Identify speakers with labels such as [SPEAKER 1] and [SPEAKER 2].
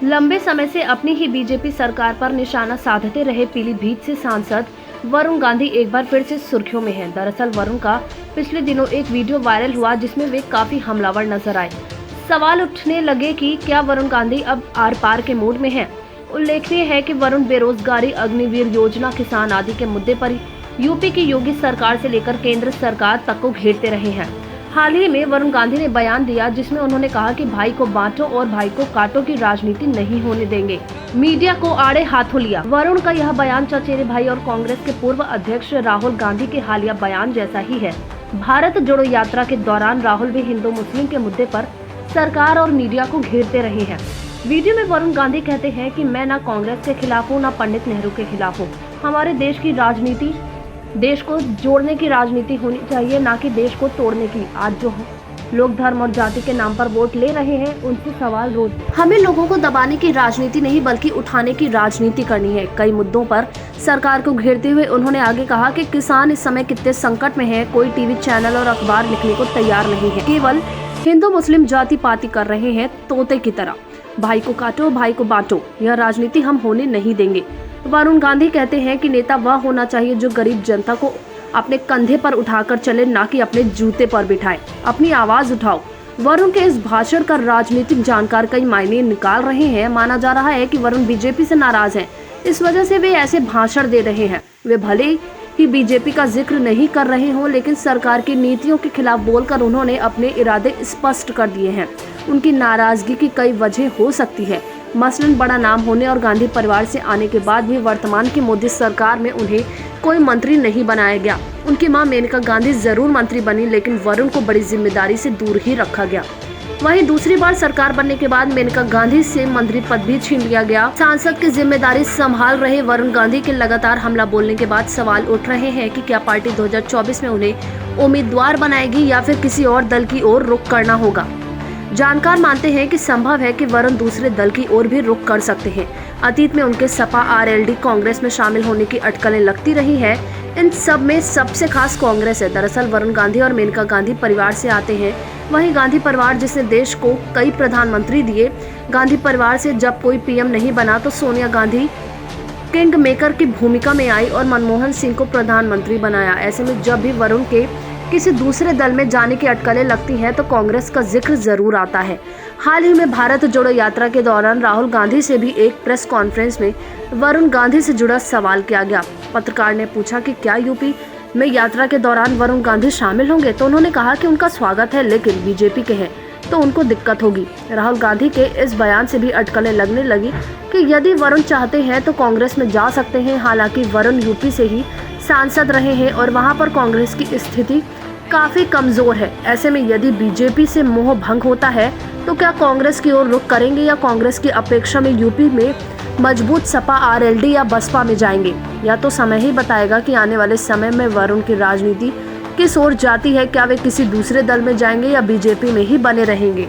[SPEAKER 1] लंबे समय से अपनी ही बीजेपी सरकार पर निशाना साधते रहे पीलीभीत से सांसद वरुण गांधी एक बार फिर से सुर्खियों में हैं। दरअसल वरुण का पिछले दिनों एक वीडियो वायरल हुआ जिसमें वे काफी हमलावर नजर आए। सवाल उठने लगे कि क्या वरुण गांधी अब आर पार के मूड में हैं। उल्लेखनीय है कि वरुण बेरोजगारी, अग्निवीर योजना, किसान आदि के मुद्दे पर यूपी की योगी सरकार से लेकर केंद्र सरकार तक को घेरते रहे हैं। हाल ही में वरुण गांधी ने बयान दिया जिसमें उन्होंने कहा कि भाई को बांटो और भाई को काटो की राजनीति नहीं होने देंगे। मीडिया को आड़े हाथों लिया। वरुण का यह बयान चचेरे भाई और कांग्रेस के पूर्व अध्यक्ष राहुल गांधी के हालिया बयान जैसा ही है। भारत जोड़ो यात्रा के दौरान राहुल भी हिंदू मुस्लिम के मुद्दे पर सरकार और मीडिया को घेरते रहे हैं। वीडियो में वरुण गांधी कहते हैं कि मैं न कांग्रेस के खिलाफ हूँ, न पंडित नेहरू के खिलाफ हूँ। हमारे देश की राजनीति देश को जोड़ने की राजनीति होनी चाहिए, ना कि देश को तोड़ने की। आज जो लोग धर्म और जाति के नाम पर वोट ले रहे हैं उनसे सवाल रोज। हमें लोगों को दबाने की राजनीति नहीं बल्कि उठाने की राजनीति करनी है। कई मुद्दों पर सरकार को घेरते हुए उन्होंने आगे कहा कि किसान इस समय कितने संकट में है। कोई टीवी चैनल और अखबार लिखने को तैयार नहीं है, केवल हिंदू मुस्लिम जाति पाति कर रहे हैं तोते की तरह। भाई को काटो, भाई को बांटो, यह राजनीति हम होने नहीं देंगे। वरुण गांधी कहते हैं कि नेता वह होना चाहिए जो गरीब जनता को अपने कंधे पर उठाकर चले, ना कि अपने जूते पर बिठाए। अपनी आवाज उठाओ। वरुण के इस भाषण का राजनीतिक जानकार कई मायने निकाल रहे हैं। माना जा रहा है कि वरुण बीजेपी से नाराज हैं, इस वजह से वे ऐसे भाषण दे रहे हैं। वे भले ही बीजेपी का जिक्र नहीं कर रहे हों, लेकिन सरकार की नीतियों के खिलाफ बोलकर उन्होंने अपने इरादे स्पष्ट कर दिए हैं। उनकी नाराजगी की कई वजह हो सकती है, मसलन बड़ा नाम होने और गांधी परिवार से आने के बाद भी वर्तमान की मोदी सरकार में उन्हें कोई मंत्री नहीं बनाया गया। उनकी मां मेनका गांधी जरूर मंत्री बनी, लेकिन वरुण को बड़ी जिम्मेदारी से दूर ही रखा गया। वहीं दूसरी बार सरकार बनने के बाद मेनका गांधी से मंत्री पद भी छीन लिया गया। सांसद की जिम्मेदारी संभाल रहे वरुण गांधी के लगातार हमला बोलने के बाद सवाल उठ रहे हैं कि क्या पार्टी 2024 में उन्हें उम्मीदवार बनाएगी या फिर किसी और दल की ओर रुख करना होगा। जानकार मानते हैं कि संभव है कि वरुण दूसरे दल की ओर भी रुख कर सकते हैं। अतीत में उनके सपा आरएलडी कांग्रेस में शामिल होने की अटकलें लगती रही है। इन सब में सबसे खास कांग्रेस है। दरअसल वरुण गांधी और मेनका गांधी परिवार से आते हैं। वहीं गांधी परिवार जिसने देश को कई प्रधानमंत्री दिए, गांधी परिवार से जब कोई पीएम नहीं बना तो सोनिया गांधी किंग मेकर की भूमिका में आई और मनमोहन सिंह को प्रधानमंत्री बनाया। ऐसे में जब भी वरुण के किसी दूसरे दल में जाने की अटकलें लगती हैं तो कांग्रेस का जिक्र जरूर आता है। हाल ही में भारत जोड़ो यात्रा के दौरान राहुल गांधी से भी एक प्रेस कॉन्फ्रेंस में वरुण गांधी से जुड़ा सवाल किया गया। पत्रकार ने पूछा कि क्या यूपी में यात्रा के दौरान वरुण गांधी शामिल होंगे, तो उन्होंने कहा कि उनका स्वागत है, लेकिन बीजेपी के हैं तो उनको दिक्कत होगी। राहुल गांधी के इस बयान से भी अटकलें लगने लगी कि यदि वरुण चाहते हैं तो कांग्रेस में जा सकते हैं। हालांकि वरुण यूपी से ही सांसद रहे हैं और वहां पर कांग्रेस की स्थिति काफी कमजोर है। ऐसे में यदि बीजेपी से मोह भंग होता है तो क्या कांग्रेस की ओर रुख करेंगे या कांग्रेस की अपेक्षा में यूपी में मजबूत सपा आरएलडी या बसपा में जाएंगे। या तो समय ही बताएगा कि आने वाले समय में वरुण की राजनीति किस ओर जाती है। क्या वे किसी दूसरे दल में जाएंगे या बीजेपी में ही बने रहेंगे।